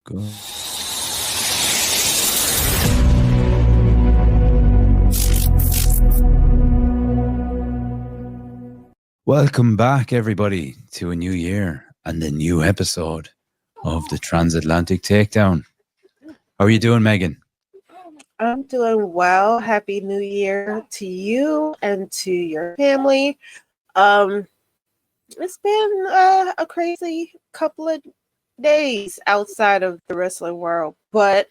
Go. Welcome back, everybody, to a new year and a new episode of the Transatlantic Takedown. How are you doing, Megan? I'm doing well. Happy New Year to you and to your family. It's been a crazy couple of days outside of the wrestling world, but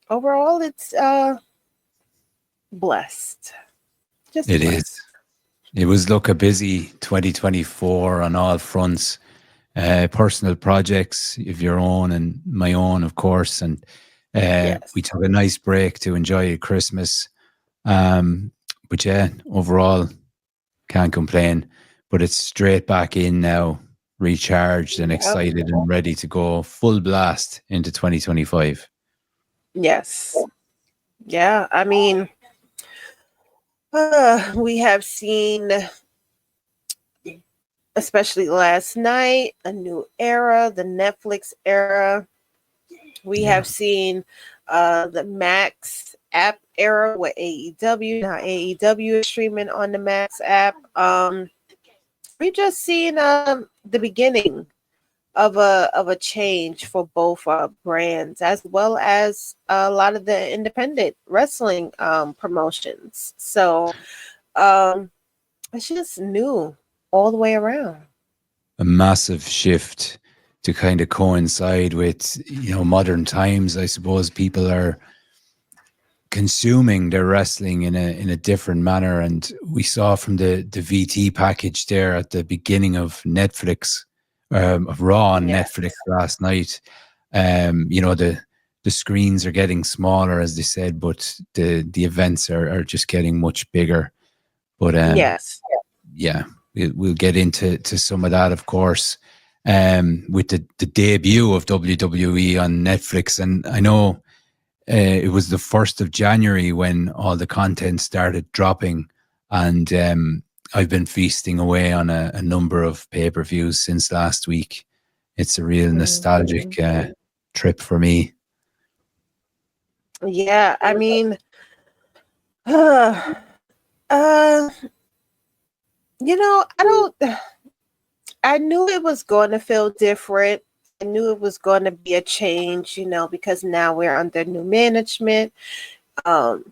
overall it's blessed. Just it blessed. is. It was a busy 2024 on all fronts. Personal projects of your own and my own, of course, and Yes. we took a nice break to enjoy Christmas. But yeah, overall, can't complain. But it's straight back in now, recharged and excited and ready to go full blast into 2025. Yes. Yeah, I mean, we have seen, especially last night, a new era, the Netflix era. We have seen the Max app era with AEW. Now AEW is streaming on the Max app. We've just seen the beginning of a change for both brands, as well as a lot of the independent wrestling promotions. So it's just new all the way around. A massive shift to kind of coincide with, modern times. I suppose people are consuming their wrestling in a different manner, and we saw from the VT package there at the beginning of Netflix, of Raw on Netflix last night. The screens are getting smaller, as they said, but the events are just getting much bigger. But we'll get into some of that, of course, with the debut of WWE on Netflix. And I know it was the 1st of January when all the content started dropping, and I've been feasting away on a number of pay-per-views since last week. It's a real nostalgic trip for me. Yeah, I mean, I knew it was going to feel different. I knew it was going to be a change, because now we're under new management. The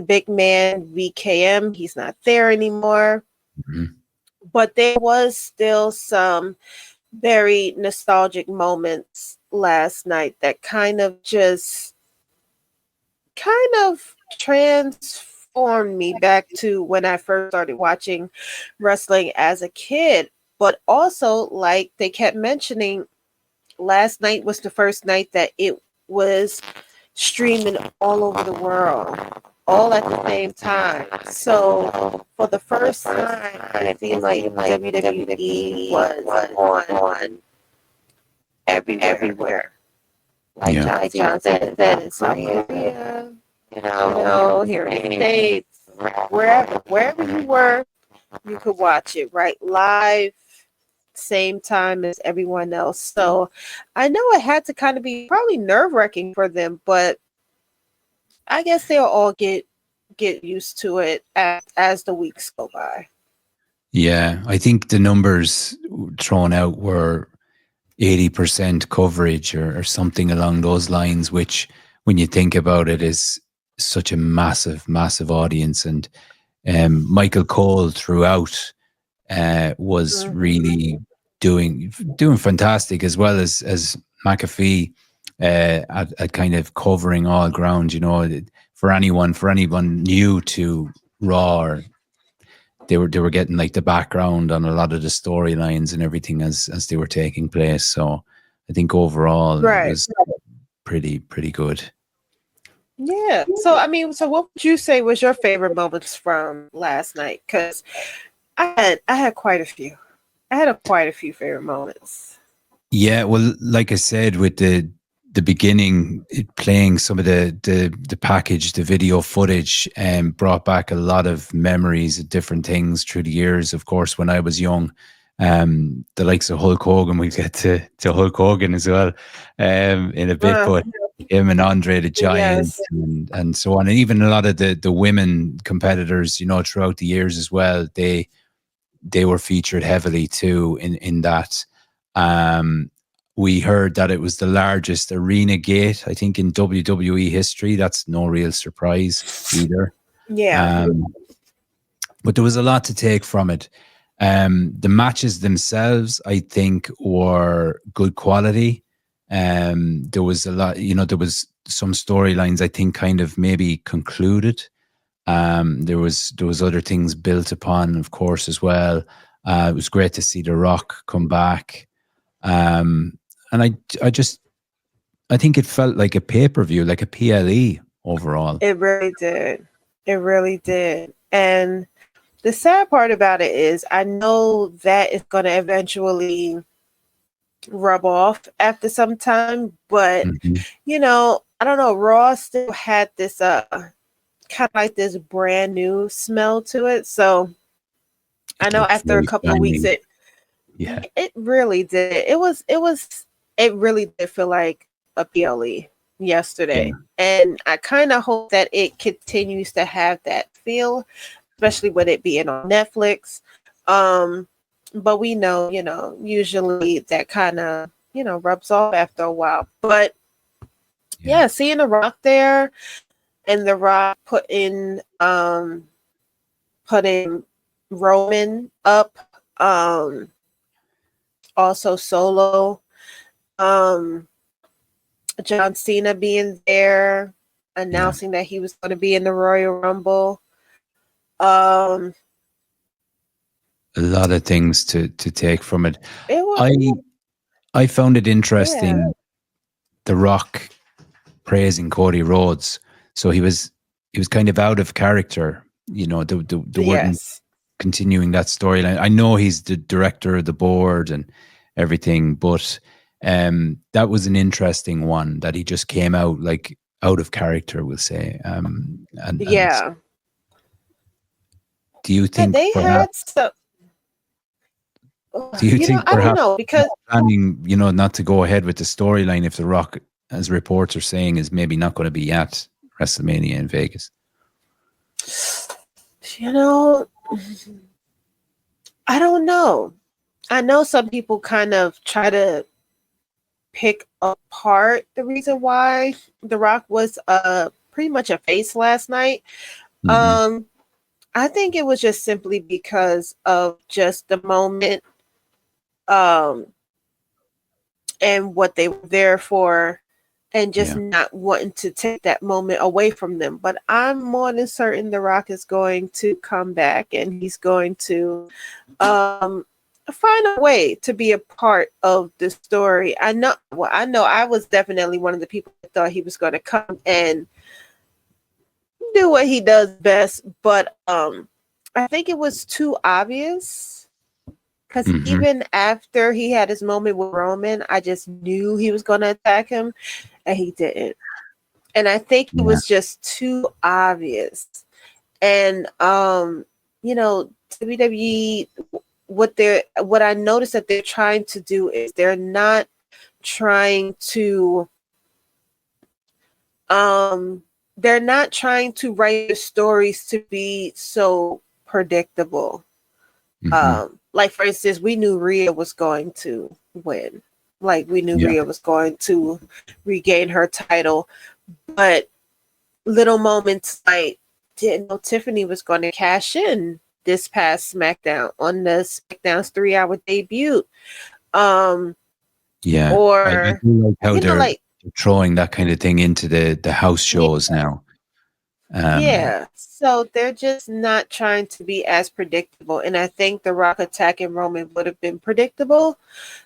big man, VKM, he's not there anymore. Mm-hmm. But there was still some very nostalgic moments last night that kind of transformed me back to when I first started watching wrestling as a kid. But also, like they kept mentioning, last night was the first night that it was streaming all over the world, all at the same time. So for the first time, it seemed like WWE was on everywhere. Like John said, in Korea, here in the States, wherever you were, you could watch it right live, same time as everyone else. So I know it had to kind of be probably nerve-wracking for them, but I guess they'll all get used to it as the weeks go by. Yeah, I think the numbers thrown out were 80% coverage or something along those lines, which when you think about it is such a massive, massive audience. And Michael Cole throughout was really doing fantastic, as well as McAfee at kind of covering all ground, for anyone new to Raw, or they were getting like the background on a lot of the storylines and everything as they were taking place. So I think overall it was pretty good. Yeah. So I mean, what would you say was your favorite moments from last night? Because I had quite a few. I had quite a few favorite moments. Yeah, well, like I said, with the beginning, playing some of the package, the video footage, brought back a lot of memories of different things through the years. Of course, when I was young, The likes of Hulk Hogan, we'll get to Hulk Hogan as well in a bit, but him and Andre the Giant Yes. and so on. And even a lot of the women competitors, you know, throughout the years as well, they were featured heavily too in that. We heard that it was the largest arena gate, I think, in WWE history. That's no real surprise either. Yeah. But there was a lot to take from it. The matches themselves, I think, were good quality. There was a lot, you know, there was some storylines I think kind of maybe concluded. There was other things built upon, of course, as well. It was great to see The Rock come back. And I think it felt like a pay-per-view, like a PLE overall. It really did. It really did. And the sad part about it is I know that it's going to eventually rub off after some time, but you know, I don't know, Raw still had this kind of like this brand new smell to it. So I know after a couple of weeks it really did. It really did feel like a PLE yesterday. And I kind of hope that it continues to have that feel, especially with it being on Netflix. But we know, you know, usually that kind of, you know, rubs off after a while. But yeah, seeing The Rock there and The Rock putting Roman up, also Solo, John Cena being there, announcing that he was going to be in the Royal Rumble. A lot of things to take from it. I found it interesting. The Rock praising Cody Rhodes, so he was kind of out of character. You know, the weren't continuing that storyline. I know he's the director of the board and everything, but that was an interesting one that he just came out like out of character, we'll say. And do you think they had some? Do you think I don't know, because planning, you know, not to go ahead with the storyline if The Rock, as reports are saying, is maybe not going to be at WrestleMania in Vegas? You know, I don't know. I know some people kind of try to pick apart the reason why The Rock was pretty much a face last night. I think it was just simply because of just the moment and what they were there for, and just not wanting to take that moment away from them. But I'm more than certain The Rock is going to come back and he's going to find a way to be a part of the story. I know I was definitely one of the people that thought he was going to come and do what he does best, but I think it was too obvious, because even after he had his moment with Roman, I just knew he was going to attack him, and he didn't. And I think it was just too obvious. And you know, WWE, what I noticed that they're trying to do is they're not trying to write the stories to be so predictable. Like, for instance, we knew Rhea was going to win. Like, we knew Rhea was going to regain her title. But little moments like, didn't know Tiffany was going to cash in this past SmackDown on the SmackDown's 3-hour debut. Or I do like how they're throwing that kind of thing into the house shows now. So they're just not trying to be as predictable, and I think The Rock attacking Roman would have been predictable.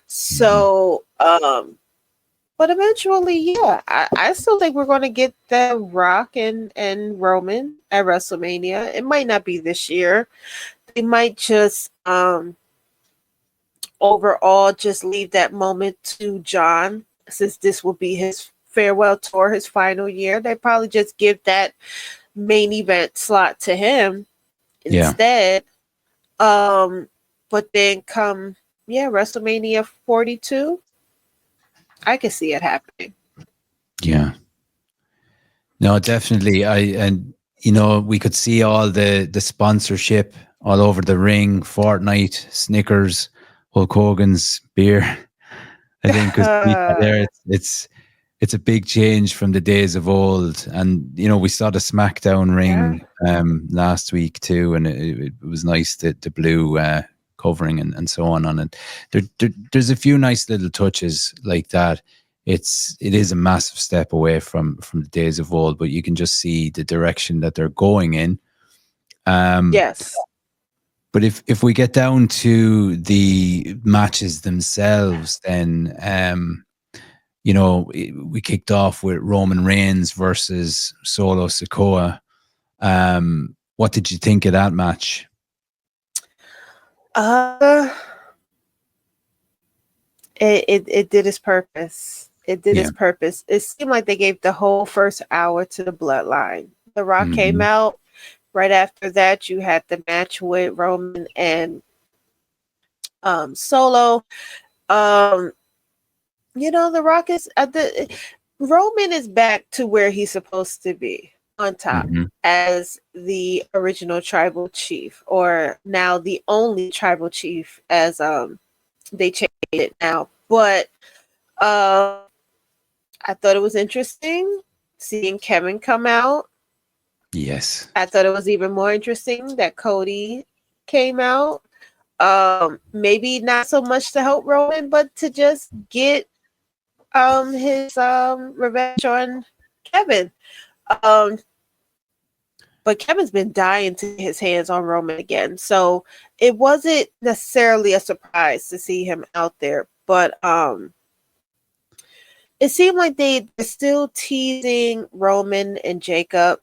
So but eventually, I still think we're going to get The Rock and Roman at WrestleMania. It might not be this year. They might just overall just leave that moment to John, since this will be his farewell tour, his final year. They probably just give that main event slot to him instead. But then come WrestleMania 42. I can see it happening. Yeah. No, definitely. We could see all the sponsorship all over the ring, Fortnite, Snickers, Hulk Hogan's beer. I think because there, it's a big change from the days of old. And we saw the SmackDown ring last week too, and it was nice, the blue covering and so on it. There's a few nice little touches like that. It is a massive step away from the days of old, but you can just see the direction that they're going in. Yes. But if we get down to the matches themselves, then we kicked off with Roman Reigns versus Solo Sokoa. What did you think of that match? It did its purpose. It did its purpose. It seemed like they gave the whole first hour to the Bloodline. The Rock came out. Right after that, you had the match with Roman and Solo. The Rock is Roman is back to where he's supposed to be, on top, as the original tribal chief, or now the only tribal chief, as they changed it now. But I thought it was interesting seeing Kevin come out. Yes. I thought it was even more interesting that Cody came out. Maybe not so much to help Roman, but to just get his revenge on Kevin. But Kevin's been dying to get his hands on Roman again. So it wasn't necessarily a surprise to see him out there. But it seemed like they're still teasing Roman and Jacob.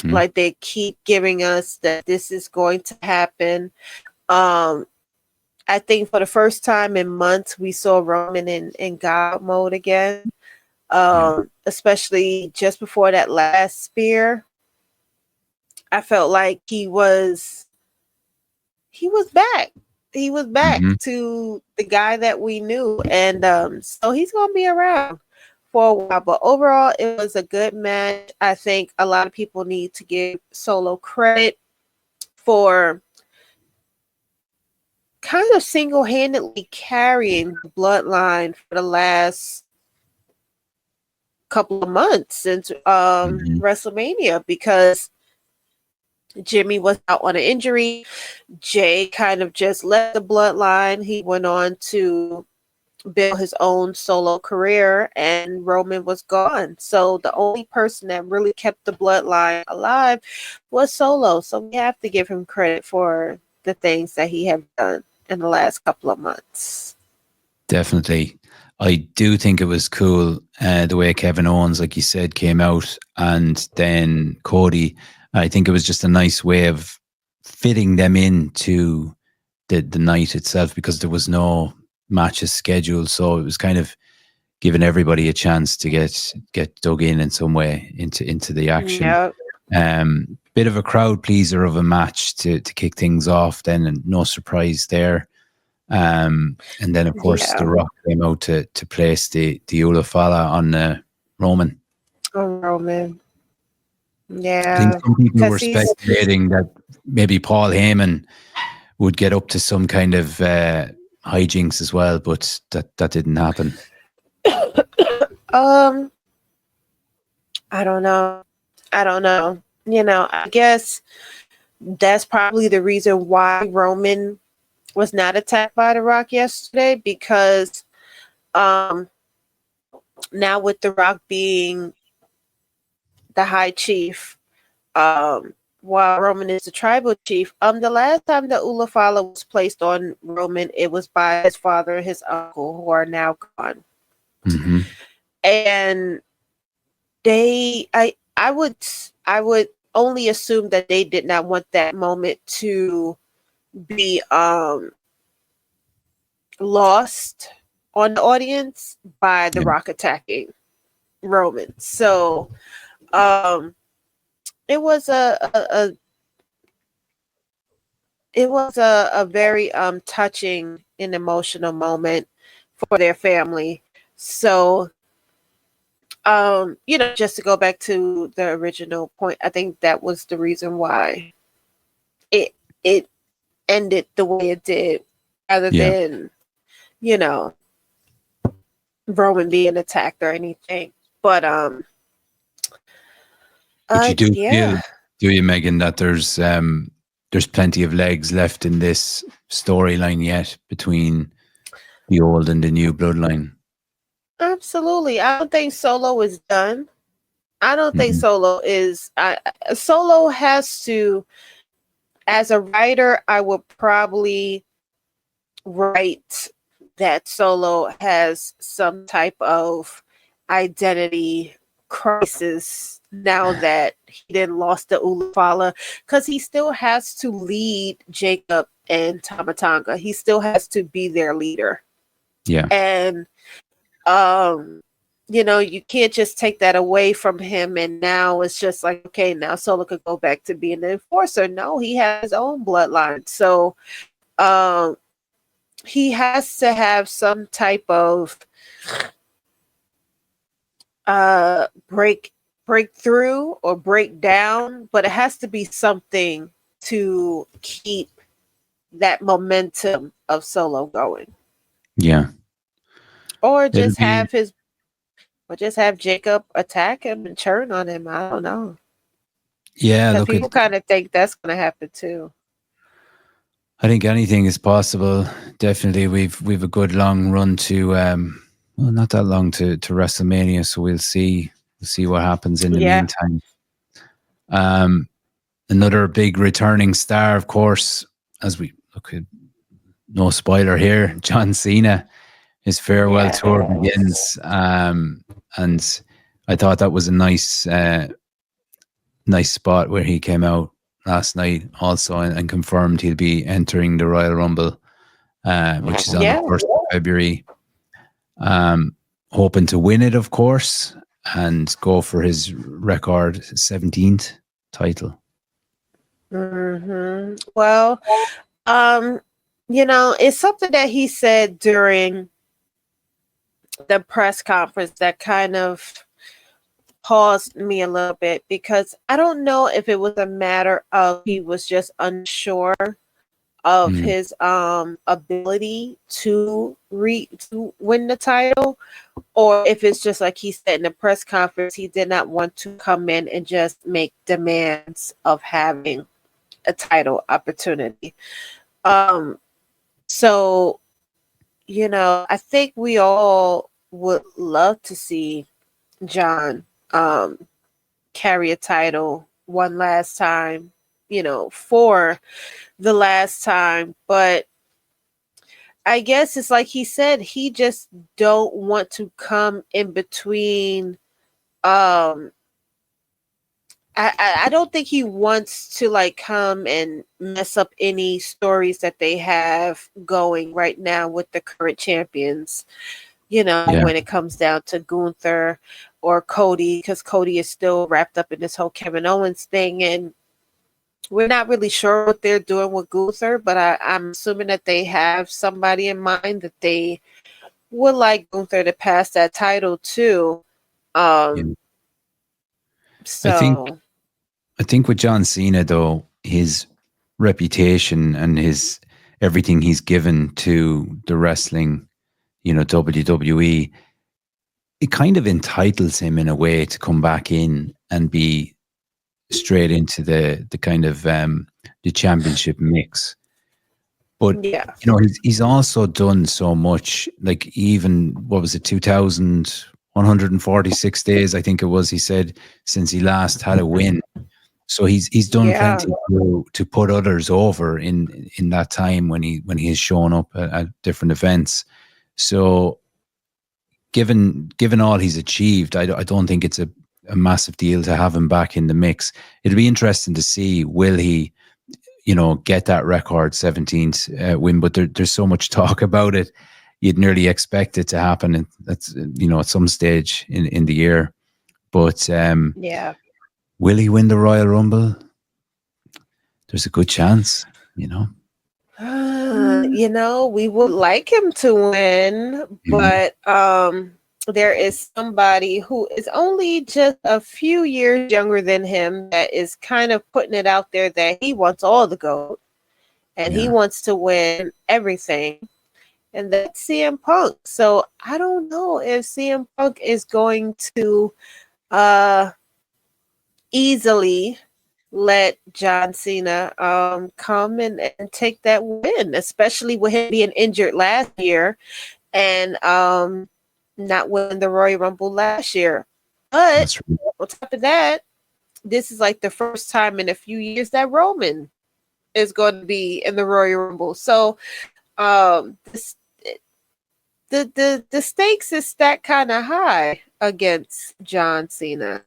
Like they keep giving us that this is going to happen. I think for the first time in months, we saw Roman in God mode again. Especially just before that last spear. I felt like he was back. He was back to the guy that we knew. And so he's gonna be around for a while. But overall, it was a good match. I think a lot of people need to give Solo credit for kind of single-handedly carrying the Bloodline for the last couple of months since WrestleMania, because Jimmy was out on an injury. Jay kind of just left the Bloodline. He went on to build his own solo career, and Roman was gone. So the only person that really kept the Bloodline alive was Solo. So we have to give him credit for the things that he had done in the last couple of months. Definitely. I do think it was cool the way Kevin Owens, like you said, came out, and then Cody. I think it was just a nice way of fitting them into the night itself, because there was no matches scheduled. So it was kind of giving everybody a chance to get dug in some way into the action. Yep. Bit of a crowd pleaser of a match to kick things off then, and no surprise there. And then of course The Rock came out to place the Ulafala on Roman. On Roman. Yeah. I think some people were speculating that maybe Paul Heyman would get up to some kind of hijinks as well, but that didn't happen. I don't know. I guess that's probably the reason why Roman was not attacked by The Rock yesterday, because now with The Rock being the high chief, while Roman is the tribal chief, the last time the Ulafala was placed on Roman, it was by his father and his uncle, who are now gone. And I would only assume that they did not want that moment to be lost on the audience by The Rock attacking Roman. So it was a very touching an emotional moment for their family. So, just to go back to the original point, I think that was the reason why it ended the way it did, rather Yeah. than, Roman being attacked or anything. But But you do feel, yeah, do you, Megan, that there's plenty of legs left in this storyline yet between the old and the new bloodline? absolutely. I don't think Solo is done. I don't think Mhm. Solo is. Solo has to, as a writer, I would probably write that Solo has some type of identity crisis now that he then lost the Ulufala, because he still has to lead Jacob and Tamatanga. He still has to be their leader. Yeah. And you can't just take that away from him, and now it's just like, okay, now Solo could go back to being the enforcer. No, he has his own bloodline. So um he has to have some type of breakthrough or breakdown, but it has to be something to keep that momentum of Solo going. Yeah. Or It'll just be, have Jacob attack him and turn on him. I don't know. yeah, Because look, people kind of think that's going to happen too. I think anything is possible. Definitely, we've a good long run to, well, not that long to WrestleMania, so we'll see what happens in the Yeah. meantime. Another big returning star, of course, as we look at, no spoiler here, John Cena. His farewell tour begins, and I thought that was a nice spot where he came out last night also and confirmed he'll be entering the Royal Rumble, which is on the 1st of February. Hoping to win it, of course, and go for his record 17th title. Well, it's something that he said during the press conference that kind of paused me a little bit, because I don't know if it was a matter of he was just unsure of his ability to win the title, or if it's just like he said in the press conference, he did not want to come in and just make demands of having a title opportunity. So, I think we all would love to see John carry a title one last time, for the last time. But I guess it's like he said, he just don't want to come in between. I don't think he wants to like come and mess up any stories that they have going right now with the current champions. When it comes down to Gunther or Cody, because Cody is still wrapped up in this whole Kevin Owens thing, and we're not really sure what they're doing with Gunther, but I'm assuming that they have somebody in mind that they would like Gunther to pass that title to. Yeah. So I think with John Cena, though, his reputation and his everything he's given to the wrestling, WWE, it kind of entitles him in a way to come back in and be straight into the kind of the championship mix. But yeah, he's also done so much. Like, even what was it, 2,146 days, I think it was, he said, since he last had a win. So he's done plenty to put others over in that time when he has shown up at different events. So given all he's achieved, I don't think it's a massive deal to have him back in the mix. It'll be interesting to see, will he get that record 17th win? But there's so much talk about it, you'd nearly expect it to happen, and that's at some stage in the year. But will he win the Royal Rumble? There's a good chance. We would like him to win, but there is somebody who is only just a few years younger than him that is kind of putting it out there that he wants all the gold and he wants to win everything. And that's CM Punk. So I don't know if CM Punk is going to easily let John Cena come and take that win, especially with him being injured last year and not winning the Royal Rumble last year. But on top of that, this is like the first time in a few years that Roman is going to be in the Royal Rumble. So the stakes is stacked kind of high against John Cena.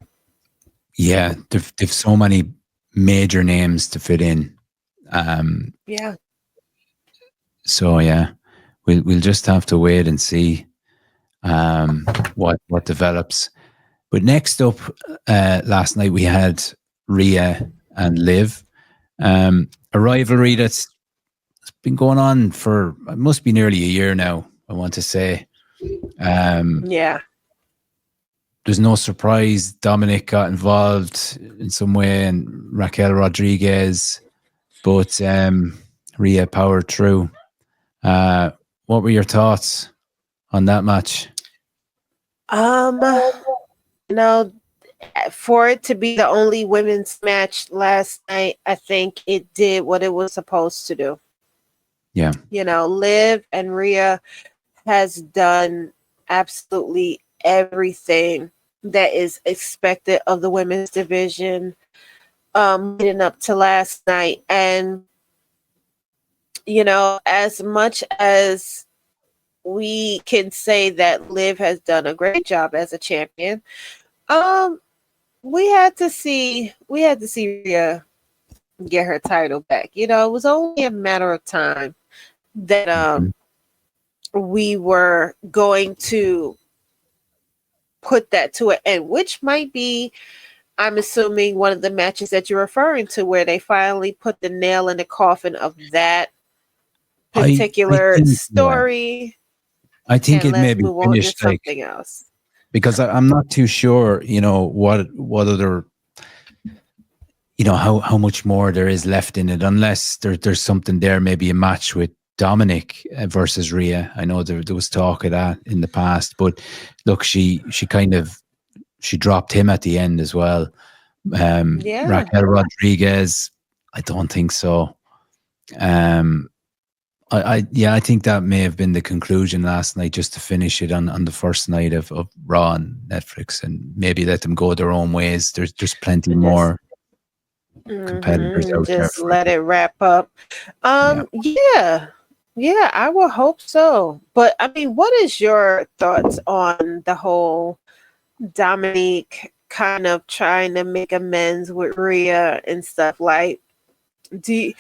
Yeah, they've so many major names to fit in. So we'll just have to wait and see what develops. But next up, last night we had Rhea and Liv, a rivalry that's been going on for, it must be nearly a year now, I want to say. There's no surprise Dominic got involved in some way and Raquel Rodriguez, but Rhea powered through. What were your thoughts on that match? For it to be the only women's match last night, I think it did what it was supposed to do. Yeah. Liv and Rhea has done absolutely everything that is expected of the women's division leading up to last night. And, as much as we can say that Liv has done a great job as a champion, we had to see Rhea get her title back. It was only a matter of time that we were going to put that to an end, which might be, I'm assuming, one of the matches that you're referring to where they finally put the nail in the coffin of that particular story. I think it may be finished something else. Because I'm not too sure, what other, how much more there is left in it, unless there's something there, maybe a match with Dominic versus Rhea. I know there was talk of that in the past, but look, she dropped him at the end as well. Raquel Rodriguez, I don't think so. I think that may have been the conclusion last night, just to finish it on the first night of Raw on Netflix, and maybe let them go their own ways. There's plenty more competitors out there. Just let it wrap up. Yeah, I will hope so. But I mean, what is your thoughts on the whole Dominic kind of trying to make amends with Rhea and stuff? Like, how do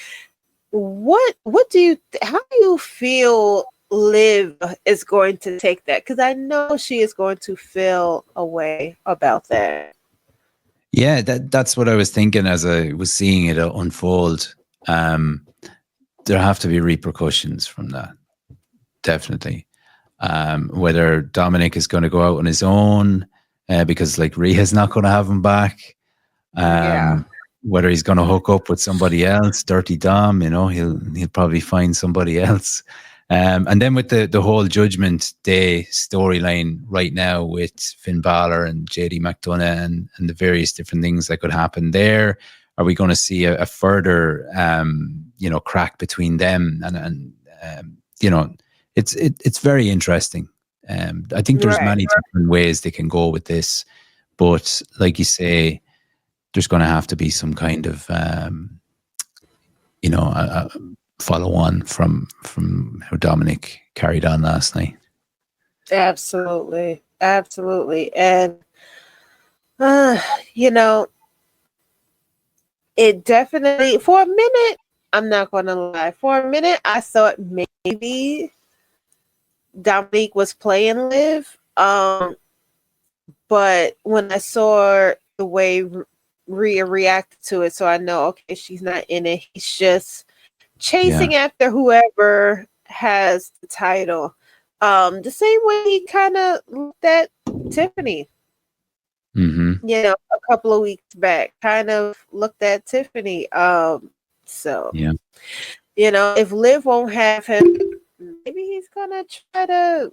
you feel Liv is going to take that? Because I know she is going to feel a way about that. Yeah, that's what I was thinking as I was seeing it unfold. There have to be repercussions from that, definitely. Whether Dominic is going to go out on his own, because like Rhea's not going to have him back. Whether he's going to hook up with somebody else, Dirty Dom, he'll probably find somebody else. And then with the whole Judgment Day storyline right now with Finn Balor and JD McDonough and the various different things that could happen there, are we going to see a further crack between them? And it's very interesting. I think there's many different ways they can go with this, but like you say, there's going to have to be some kind of follow on from how Dominic carried on last night. Absolutely. And it definitely, for a minute, I'm not going to lie, for a minute I thought maybe Dominic was playing Liv, but when I saw the way Rhea reacted to it, so I know, okay, she's not in it, he's just chasing after whoever has the title. The same way he kind of looked at Tiffany. Mm-hmm. You know, a couple of weeks back, kind of looked at Tiffany. So Yeah. you know, if Liv won't have him, maybe he's gonna try to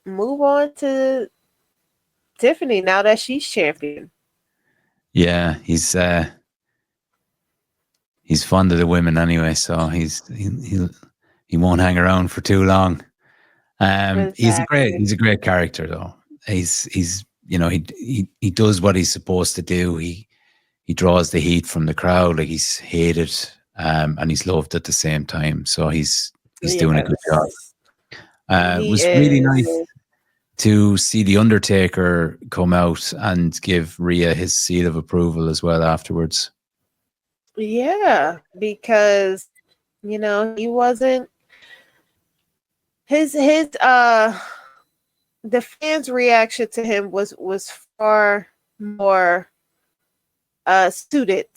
move on to Tiffany now that she's champion. Yeah, he's fond of the women anyway, so he won't hang around for too long. Exactly. He's a great character though. He's you know he does what he's supposed to do. He draws the heat from the crowd. Like, he's hated and he's loved at the same time. So he's doing a good job. It He was really is. nice to see the Undertaker come out and give Rhea his seal of approval as well afterwards. Yeah, because you know he wasn't his the fans' reaction to him was far more suited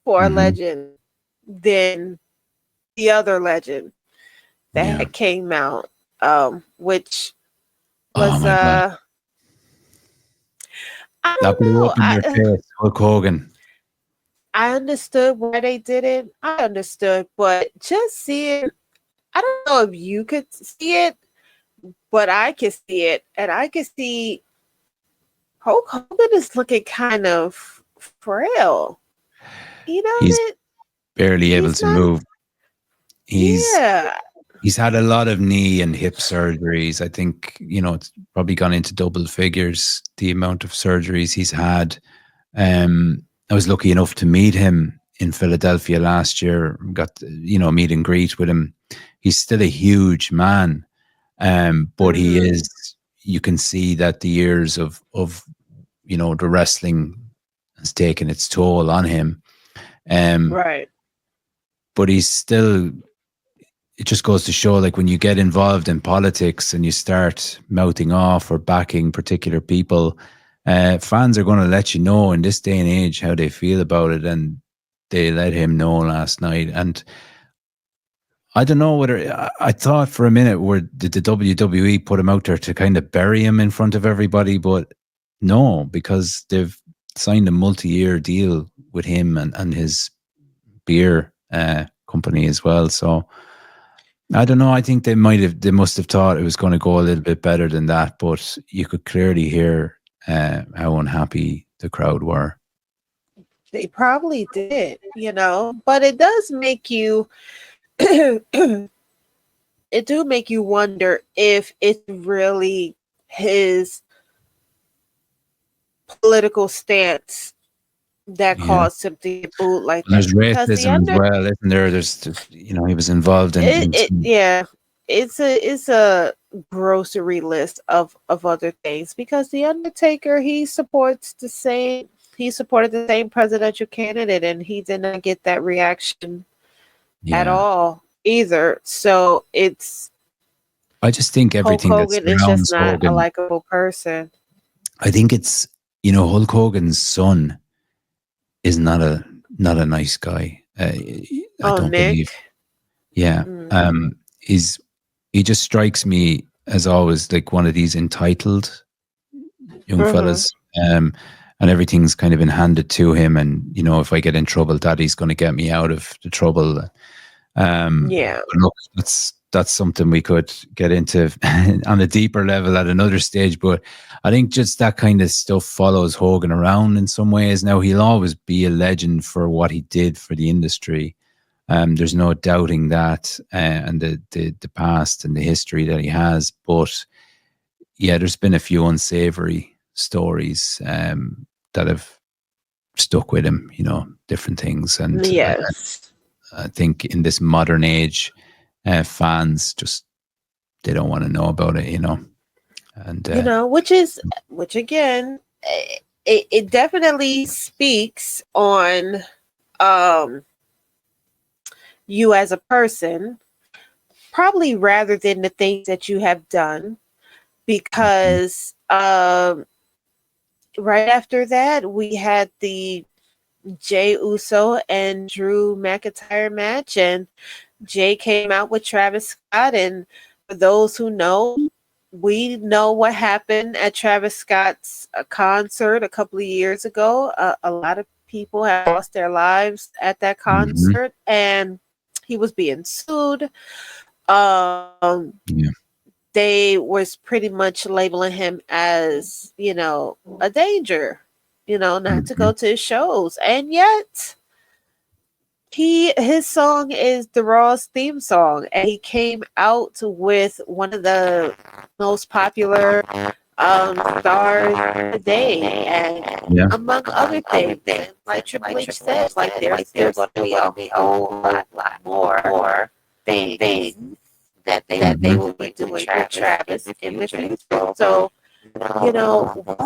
for a legend than the other legend that came out, which was my God. I That don't blew know. up in your face, Hulk Hogan. I understood why they did it. I understood, but just seeing, I don't know if you could see it, but I could see it, and I could see Hulk Hogan is looking kind of frail. You know He's that barely able he's to not. move. He's had a lot of knee and hip surgeries. I think, it's probably gone into double figures, the amount of surgeries he's had. I was lucky enough to meet him in Philadelphia last year, got, meet and greet with him. He's still a huge man. But he is, you can see that the years of, the wrestling has taken its toll on him. Right. But he's still, it just goes to show, like, when you get involved in politics and you start mouthing off or backing particular people, fans are going to let you know in this day and age how they feel about it. And they let him know last night. And I don't know whether, I thought for a minute, did the WWE put him out there to kind of bury him in front of everybody? But no, because they've signed a multi-year deal with him and his beer company as well. So I don't know. I think they must have thought it was going to go a little bit better than that, but you could clearly hear how unhappy the crowd were. They probably did, but it does make you it do make you wonder if it's really his political stance that caused him to get booed like that. There's racism as well, isn't there? There's, he was involved in it's a grocery list of other things, because the Undertaker, he supported the same presidential candidate, and he did not get that reaction at all either. So I just think everything Hulk Hogan is just not Hogan, a likable person. I think it's, Hulk Hogan's son is not a nice guy. I don't Nick. believe. Yeah. He just strikes me as always like one of these entitled young fellas. And everything's kind of been handed to him. And, if I get in trouble, daddy's going to get me out of the trouble. Look, that's something we could get into on a deeper level at another stage. But I think just that kind of stuff follows Hogan around in some ways. Now, he'll always be a legend for what he did for the industry. There's no doubting that, and the past and the history that he has. But yeah, there's been a few unsavory stories that have stuck with him, different things. And I think in this modern age, fans just, they don't want to know about it, and which again, it definitely speaks on you as a person, probably, rather than the things that you have done, because right after that we had the Jay Uso and Drew McIntyre match, and Jay came out with Travis Scott. And for those who know, we know what happened at Travis Scott's concert a couple of years ago. A lot of people have lost their lives at that concert, and he was being sued. Yeah. They was pretty much labeling him as, a danger, not to go to his shows. And yet his song is the Raw's theme song, and he came out with one of the most popular stars today, and among other things, and like Triple H said, like there's still going to be a whole lot more things that they will be doing with Travis in the future. So, what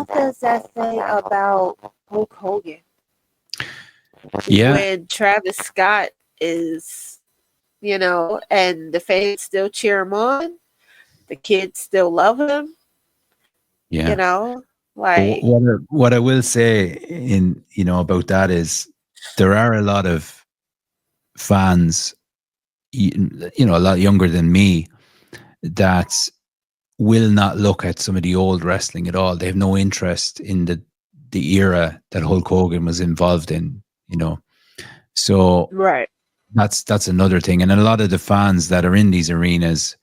does that say about Hulk Hogan? Yeah. When Travis Scott is, and the fans still cheer him on, the kids still love him. Yeah. Like What I will say about that is there are a lot of fans, a lot younger than me, that will not look at some of the old wrestling at all. They have no interest in the era that Hulk Hogan was involved in, So right. that's another thing. And a lot of the fans that are in these arenas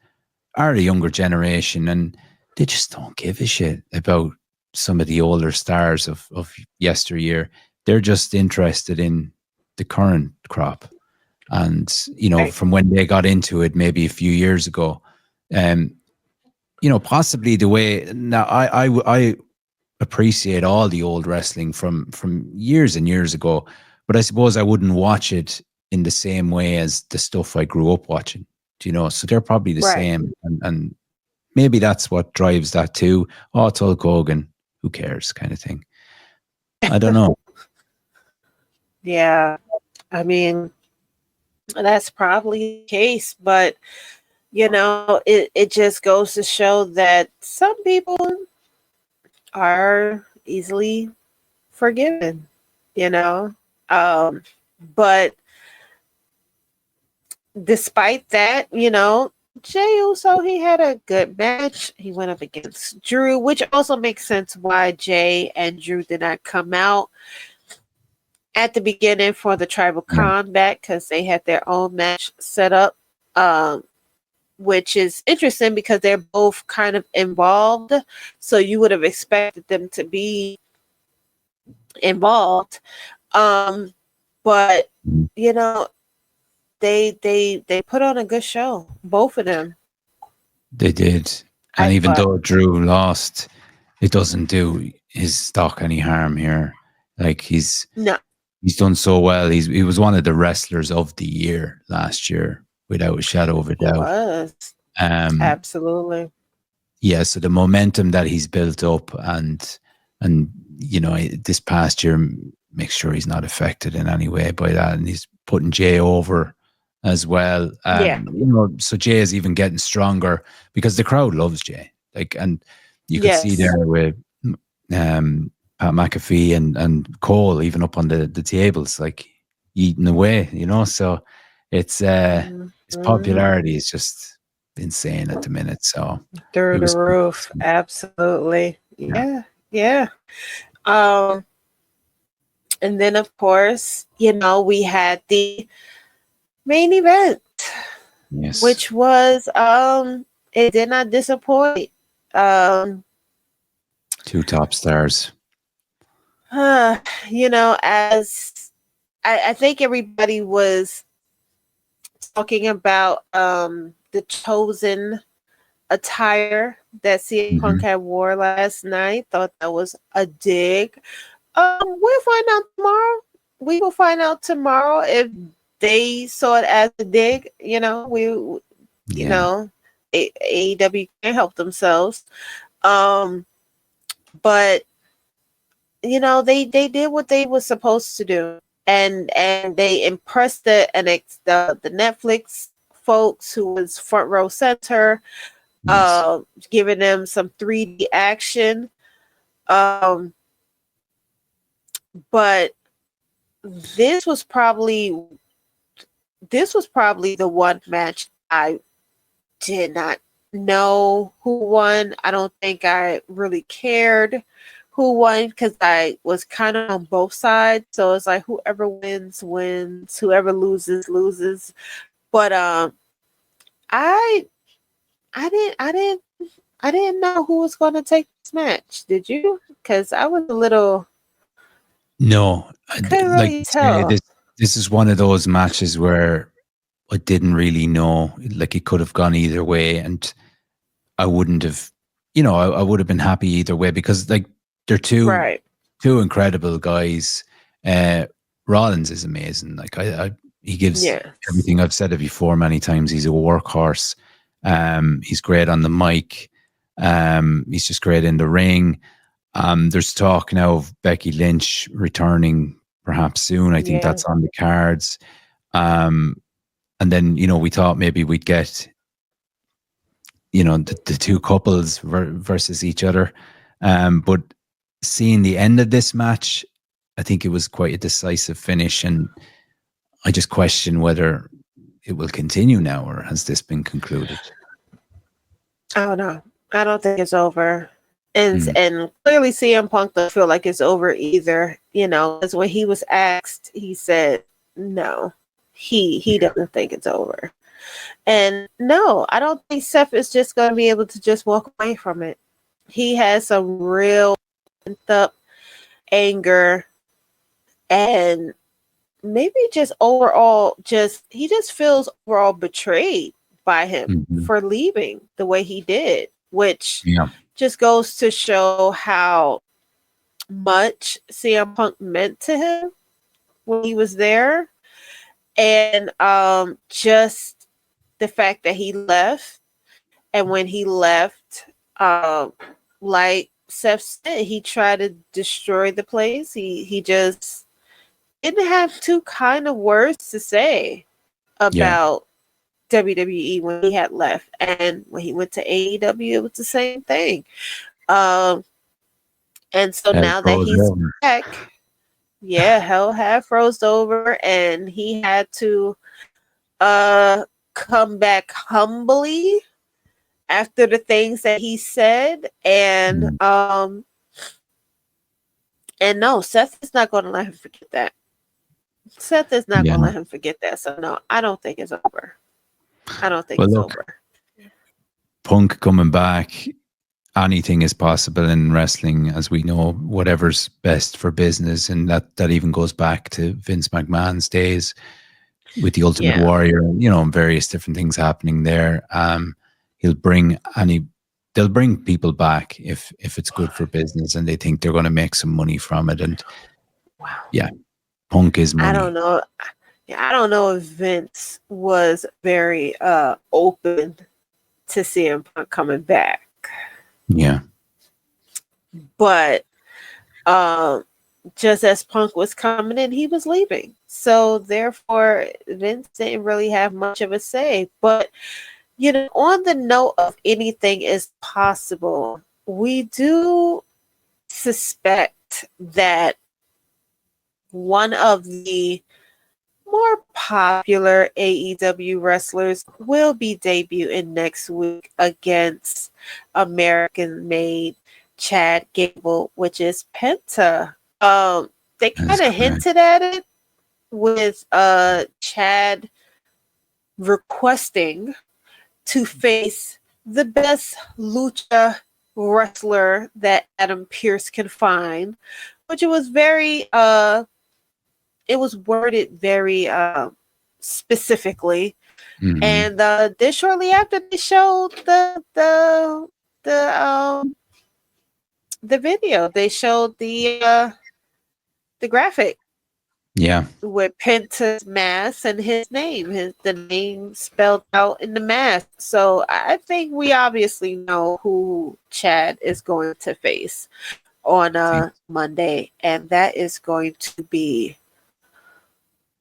are the younger generation, and they just don't give a shit about some of the older stars of yesteryear. They're just interested in the current crop. And, from when they got into it maybe a few years ago, possibly the way now I appreciate all the old wrestling from years and years ago, but I suppose I wouldn't watch it in the same way as the stuff I grew up watching. So they're probably the Right. same, and maybe that's what drives that too. Oh, it's Hulk Hogan, who cares, kind of thing. I don't know. Yeah. I mean, that's probably the case, but it just goes to show that some people are easily forgiven, but despite that, Jey Uso, he had a good match. He went up against Drew, which also makes sense why Jay and Drew did not come out at the beginning for the Tribal Combat, because they had their own match set up, which is interesting because they're both kind of involved. So you would have expected them to be involved. But they put on a good show, both of them. They did. And even though Drew lost, it doesn't do his stock any harm here. Like he's done so well. He was one of the wrestlers of the year last year, without a shadow of a doubt. He was. Absolutely. Yeah, so the momentum that he's built up, and this past year, make sure he's not affected in any way by that, and he's putting Jay over as well. So Jay is even getting stronger because the crowd loves Jay. And you could see there with Pat McAfee and Cole even up on the tables, like eating away, So it's his popularity is just insane at the minute. So through the roof. Absolutely. Yeah. And then of course, we had the main event, which was it did not disappoint. Two top stars. As I think everybody was talking about the chosen attire that CM Punk had wore last night. Thought that was a dig. We'll find out tomorrow. We will find out tomorrow if they saw it as a dig. AEW can't help themselves. But they did what they were supposed to do, and they impressed the Netflix folks who was front row center, giving them some 3D action. But this was probably the one match I did not know who won. I don't think I really cared who won because I was kind of on both sides. So it's like whoever wins wins, whoever loses loses. But I didn't know who was going to take this match. Did you? Because I was a little. No, Couldn't like really you say, tell. this is one of those matches where I didn't really know. Like it could have gone either way, and I wouldn't have. I would have been happy either way because like they're two Right. incredible guys. Rollins is amazing. Like he gives Yes. everything. I've said it before many times. He's a workhorse. He's great on the mic. He's just great in the ring. There's talk now of Becky Lynch returning perhaps soon. I think Yeah. that's on the cards. And then, we thought maybe we'd get, the two couples versus each other. But seeing the end of this match, I think it was quite a decisive finish. And I just question whether it will continue now or has this been concluded? I don't know. I don't think it's over. And Mm. and clearly CM Punk doesn't feel like it's over either. Because when he was asked, he said no. He doesn't think it's over. And no, I don't think Seth is just gonna be able to just walk away from it. He has some real pent up anger and maybe just overall he just feels overall betrayed by him Mhm. for leaving the way he did, which Yeah. just goes to show how much CM Punk meant to him when he was there. And just the fact that he left, and when he left, like Seth said, he tried to destroy the place. He just didn't have two kind of words to say about WWE when he had left, and when he went to AEW, it was the same thing. And so Hell now that froze he's over. back, hell had froze over, and he had to come back humbly after the things that he said, and and no, Seth is not going to let him forget that. Seth is not Yeah. going to let him forget that. So no, I don't think it's over. I don't think Well, it's look, over. Punk coming back, anything is possible in wrestling, as we know. Whatever's best for business, and that even goes back to Vince McMahon's days with the Ultimate Warrior, and various different things happening there. They'll bring people back if it's good for business and they think they're going to make some money from it. And Punk is money. I don't know. I don't know if Vince was very open to CM Punk coming back. Yeah. But just as Punk was coming in, he was leaving. So therefore, Vince didn't really have much of a say. But, on the note of anything is possible, we do suspect that one of the more popular AEW wrestlers will be debuting next week against American-made Chad Gable, which is Penta. They kind of hinted at it with Chad requesting to face the best lucha wrestler that Adam Pearce can find, which it was very it was worded very specifically. Mm-hmm. And then shortly after they showed the video, they showed the graphic. Yeah. With Penta's mask and his name, the name spelled out in the mask. So I think we obviously know who Chad is going to face on Monday, and that is going to be.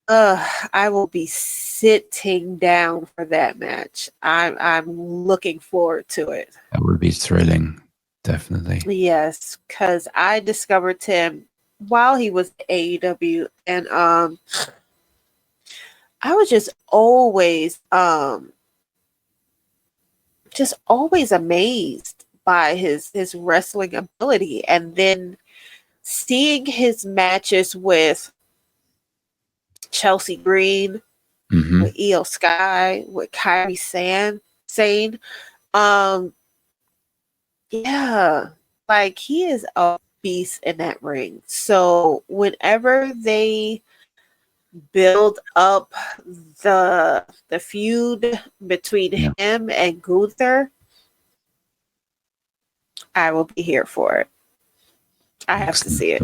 I will be sitting down for that match. I'm looking forward to it. That would be thrilling, definitely. Yes, because I discovered him while he was at AEW, and I was just always amazed by his wrestling ability, and then seeing his matches with Chelsea Green, Mm-hmm. with Io Sky, with Kairi Sane. Yeah, like he is a beast in that ring. So whenever they build up the feud between him and Gunther, I will be here for it. I have to see it.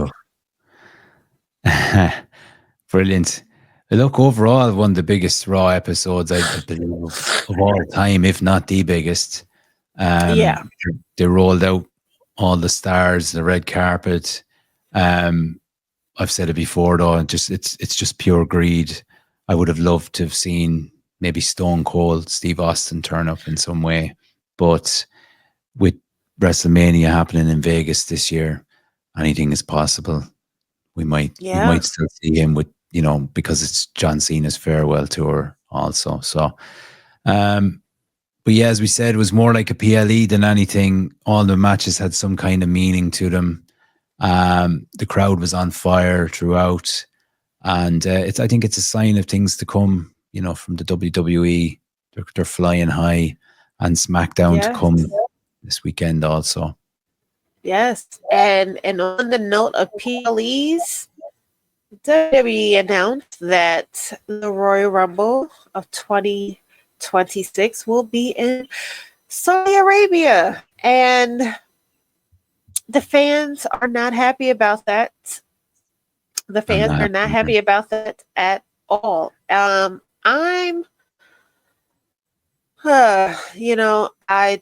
Brilliant. Look, overall, one of the biggest Raw episodes, I believe, of all time, if not the biggest. Yeah. They rolled out all the stars, the red carpet. I've said it before, though, it's just pure greed. I would have loved to have seen maybe Stone Cold Steve Austin turn up in some way. But with WrestleMania happening in Vegas this year, anything is possible. We might still see him with, because it's John Cena's farewell tour also. So, but yeah, as we said, it was more like a PLE than anything. All the matches had some kind of meaning to them. The crowd was on fire throughout, and I think it's a sign of things to come. From the WWE, they're flying high, and SmackDown to come this weekend also. Yes, and on the note of PLEs, WWE announced that the Royal Rumble of 2026 will be in Saudi Arabia, and the fans are not happy about that. The fans are not happy about that at all. I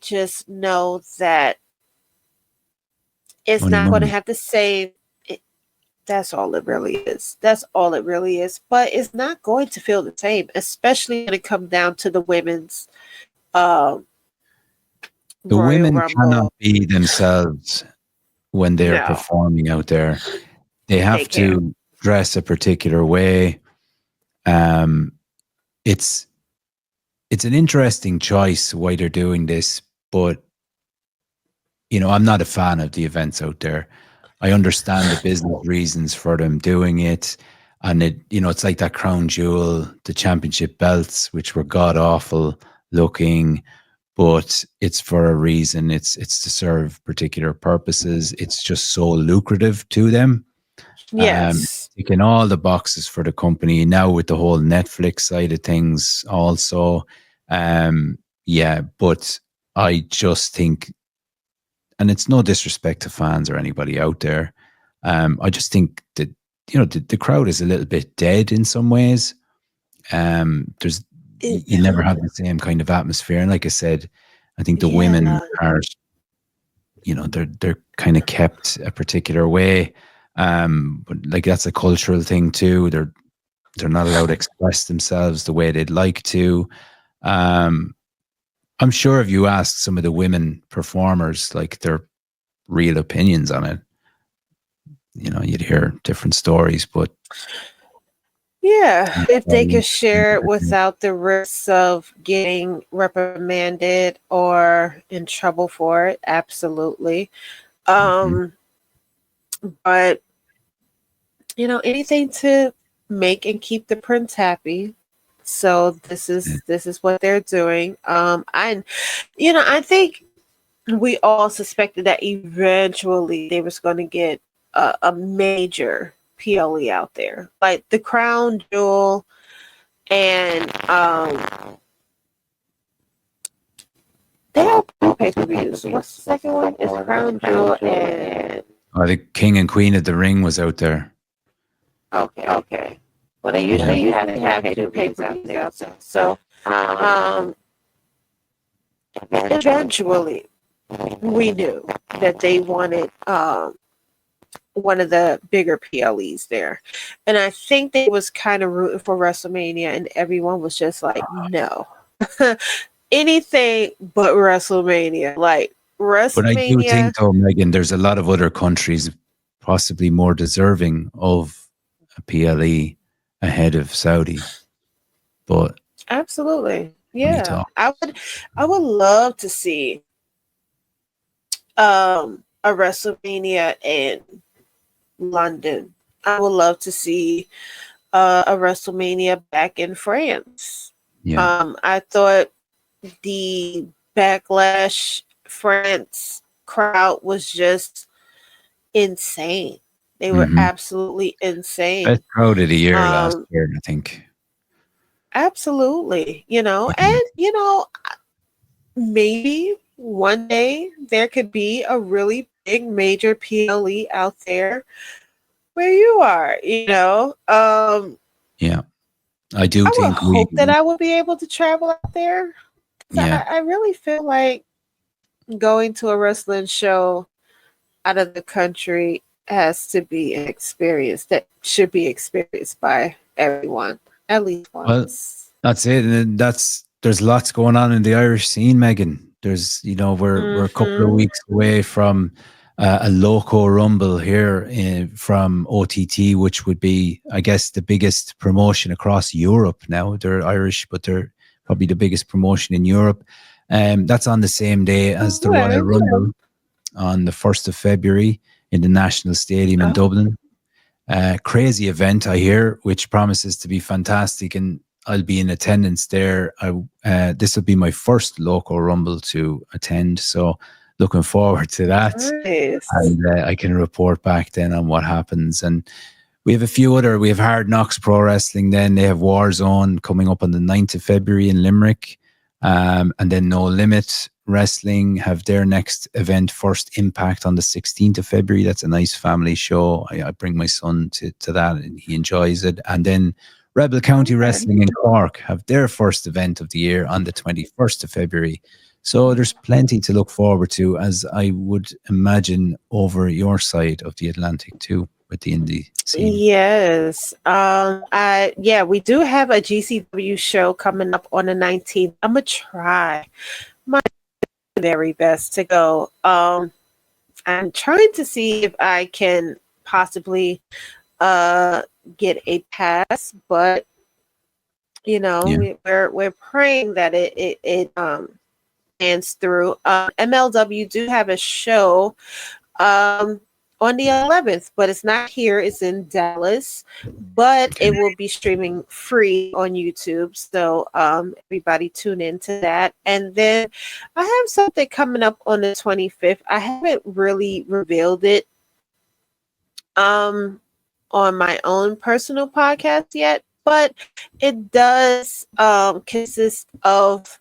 just know that it's not going to have the same. That's all it really is. That's all it really is. But it's not going to feel the same, especially when it comes down to the women's. The women Rumble. cannot be themselves when they're performing out there. They have to dress a particular way. It's an interesting choice why they're doing this, but I'm not a fan of the events out there. I understand the business reasons for them doing it, and it's like that crown jewel, the championship belts, which were god awful looking, but it's for a reason. It's to serve particular purposes. It's just so lucrative to them. Yes. Ticking all the boxes for the company now with the whole Netflix side of things also. But I just think, and it's no disrespect to fans or anybody out there, I just think that the crowd is a little bit dead in some ways. You never have the same kind of atmosphere, and like I said, I think the women are, they're kind of kept a particular way. But like that's a cultural thing too. They're not allowed to express themselves the way they'd like to. I'm sure if you ask some of the women performers like their real opinions on it, you'd hear different stories. But if they could share it without the risks of getting reprimanded or in trouble for it, absolutely. But anything to make and keep the prince happy. So this is what they're doing. I think we all suspected that eventually they was going to get a major PLE out there, like the crown jewel, and they have two pay-per-views. What's the second one? It's Crown Jewel and the King and Queen of the Ring was out there. Okay. Well, they usually have two pay-per-views out there. So eventually we knew that they wanted one of the bigger PLEs there. And I think they was kind of rooting for WrestleMania, and everyone was just like, no. Anything but WrestleMania. Like WrestleMania. But I do think though, Megan, there's a lot of other countries possibly more deserving of a PLE ahead of Saudi. But Absolutely. only Yeah. talk. I would love to see a WrestleMania in London. I would love to see a WrestleMania back in France. Yeah. I thought the Backlash France crowd was just insane. They were Mm-hmm. absolutely insane. Best crowd of the year last Um, year, I think. Absolutely, Mhm. and maybe one day there could be a really big major PLE out there where you are, Yeah, I do I would think we. hope that I would be able to travel out there. 'Cause Yeah, I really feel like going to a wrestling show out of the country has to be an experience that should be experienced by everyone at least well, once. that's it. And there's lots going on in the Irish scene, Megan. There's, we're a couple of Mm-hmm. weeks away from a loco rumble here from OTT, which would be, I guess, the biggest promotion across Europe now. They're Irish, but they're probably the biggest promotion in Europe. That's on the same day as the Okay. Royal Rumble on the 1st of February in the National Stadium in Oh, Dublin. Crazy event, I hear, which promises to be fantastic, and I'll be in attendance there. This will be my first local rumble to attend, so looking forward to that. nice. And I can report back then on what happens. And we have we have Hard Knocks Pro Wrestling. Then they have Warzone coming up on the 9th of February in Limerick, and then No Limit Wrestling have their next event, First Impact, on the 16th of February. That's a nice family show. I bring my son to that and he enjoys it. And then Rebel County Okay. Wrestling in Cork have their first event of the year on the 21st of February. So there's plenty to look forward to, as I would imagine, over your side of the Atlantic too, with the indie scene. Yes. We do have a GCW show coming up on the 19th. I'm gonna try my very best to go. I'm trying to see if I can possibly uh get a pass, but Yeah. we're praying that it hands through. MLW do have a show um on the 11th, but it's not here, it's in Dallas, but Okay. it will be streaming free on YouTube, so everybody tune into that. And then I have something coming up on the 25th. I haven't really revealed it um on my own personal podcast yet, but it does consist of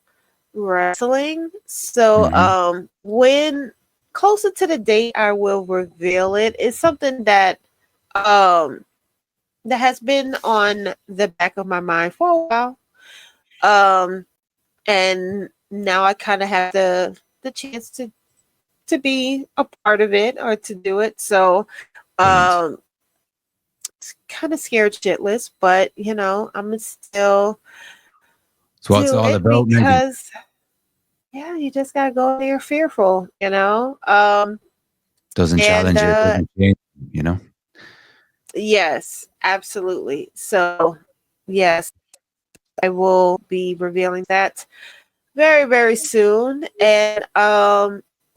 wrestling. So Mm-hmm. when closer to the date I will reveal it. It's something um that has been on the back of my mind for a while. Um and now I kind of have the chance to be a part of it or to do it. So Brilliant. um kind of scared shitless, but I'm still So what's it do all it about, Megan? because yeah, you just gotta go there fearful. Doesn't And challenge you, doesn't change, you know? yes, absolutely. So yes, I will be revealing that very, very soon. And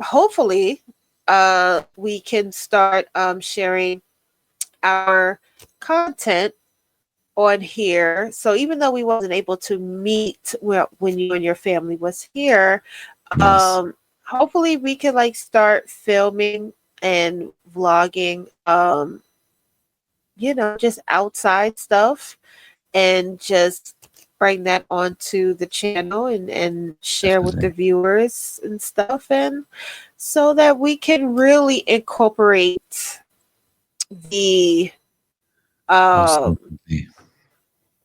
hopefully we can start sharing our content on here. So even though we wasn't able to meet when you and your family was here, Yes. hopefully we can like start filming and vlogging just outside stuff and just bring that onto the channel and share with the Definitely. viewers and stuff, and so that we can really incorporate the Most um definitely.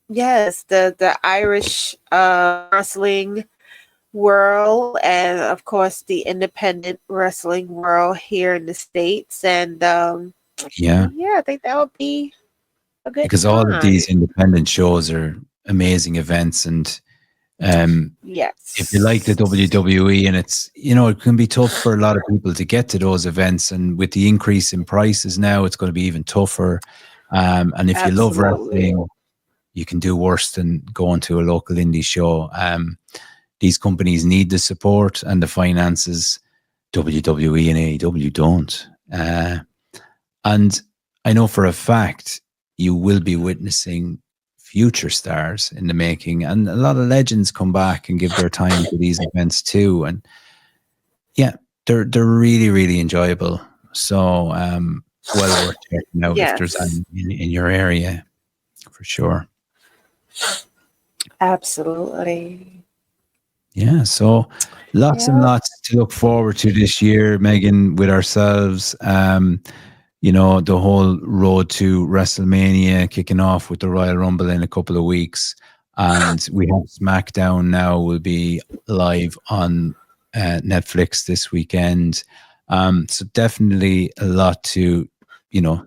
yes, the Irish wrestling world, and of course the independent wrestling world here in the States. And Yeah. yeah, I think that would be a good Because all of these time. independent shows are amazing events, and Yes. If you like the WWE, and it's, it can be tough for a lot of people to get to those events, and with the increase in prices now, it's going to be even tougher. And if you love wrestling, you can do worse than going to a local indie show. These companies need the support and the finances. WWE and AEW don't. And I know for a fact you will be witnessing future stars in the making, and a lot of legends come back and give their time to these events too. And yeah, they're really, really enjoyable. So well worth checking out if there's any in your area, for sure. Absolutely. Yeah, so lots and lots to look forward to this year, Megan, with ourselves. The whole road to WrestleMania kicking off with the Royal Rumble in a couple of weeks. And we have SmackDown now will be live on Netflix this weekend. So definitely a lot to,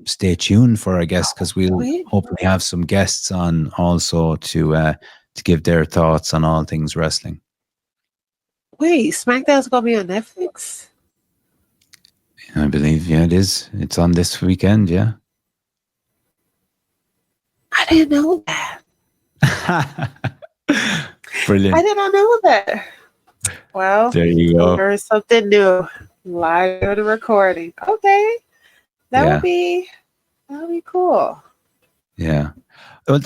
stay tuned for, I guess, because we'll hopefully have some guests on also to give their thoughts on all things wrestling. Wait, SmackDown's going to be on Netflix? I believe, yeah, it is. It's on this weekend, yeah. I didn't know that. Brilliant. I did not know that. Well, there you go. There's something new live on the recording. Okay, that would be cool. Yeah. Well,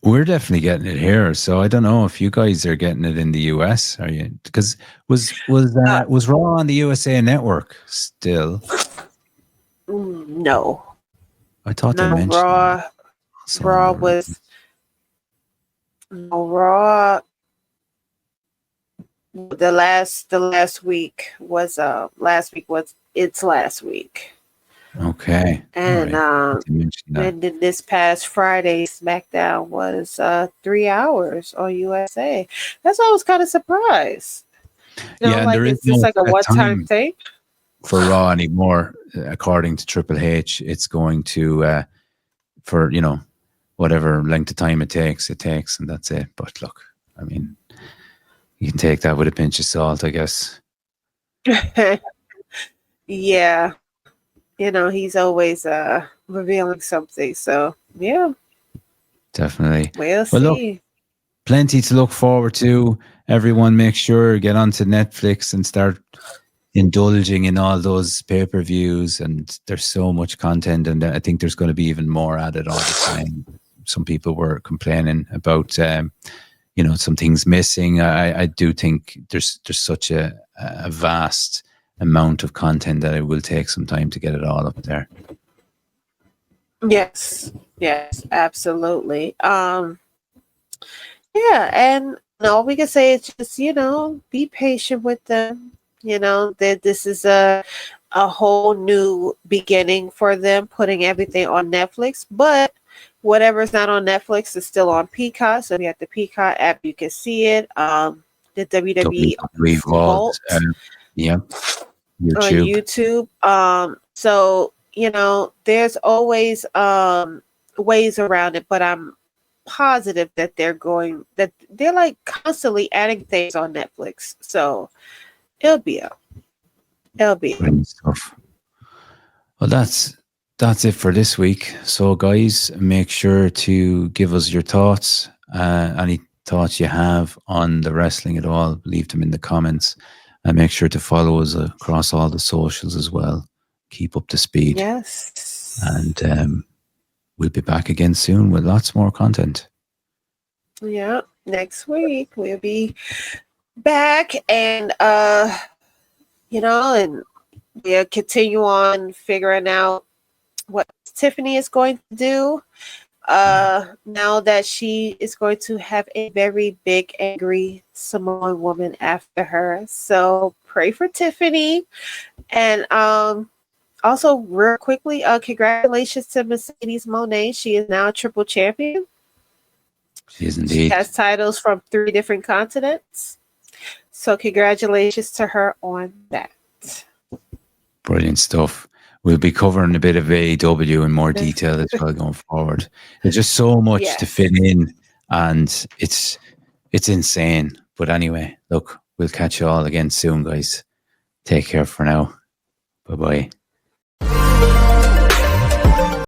we're definitely getting it here. So I don't know if you guys are getting it in the US. Are you? Because was Raw on the USA Network still? No. I thought they mentioned Raw. Raw was Raw. The last week was its last week. Okay. And and then this past Friday, SmackDown was 3 hours on USA. That's why I was kind of surprised. And there is it's like a one-time thing for Raw anymore. According to Triple H, it's going to for whatever length of time it takes, and that's it. But look, I mean, you can take that with a pinch of salt, I guess. Yeah. He's always revealing something. So, yeah. Definitely. We'll see. Look, plenty to look forward to. Everyone make sure get onto Netflix and start indulging in all those pay-per-views. And there's so much content. And I think there's going to be even more added all the time. Some people were complaining about, some things missing. I do think there's such a vast amount of content that it will take some time to get it all up there. Yes, absolutely. And all we can say is just, be patient with them. That this is a whole new beginning for them, putting everything on Netflix, but whatever's not on Netflix is still on Peacock. So if you have the Peacock app, you can see it. The WWE Vault. YouTube. On YouTube. So, there's always ways around it, but I'm positive that they're like constantly adding things on Netflix. So it'll be up. Brilliant stuff. Well, that's it for this week. So guys, make sure to give us your thoughts. Any thoughts you have on the wrestling at all, leave them in the comments. And make sure to follow us across all the socials as well. Keep up to speed. Yes. And we'll be back again soon with lots more content. Yeah. Next week we'll be back and and we'll continue on figuring out what Tiffany is going to do. Now that she is going to have a very big, angry Samoan woman after her. So pray for Tiffany. And also, real quickly, congratulations to Mercedes Moné. She is now a triple champion. She is indeed. She has titles from 3 different continents. So congratulations to her on that. Brilliant stuff. We'll be covering a bit of AEW in more detail as well going forward. There's just so much to fit in, and it's It's insane. But anyway, look, we'll catch you all again soon, guys. Take care for now. Bye-bye.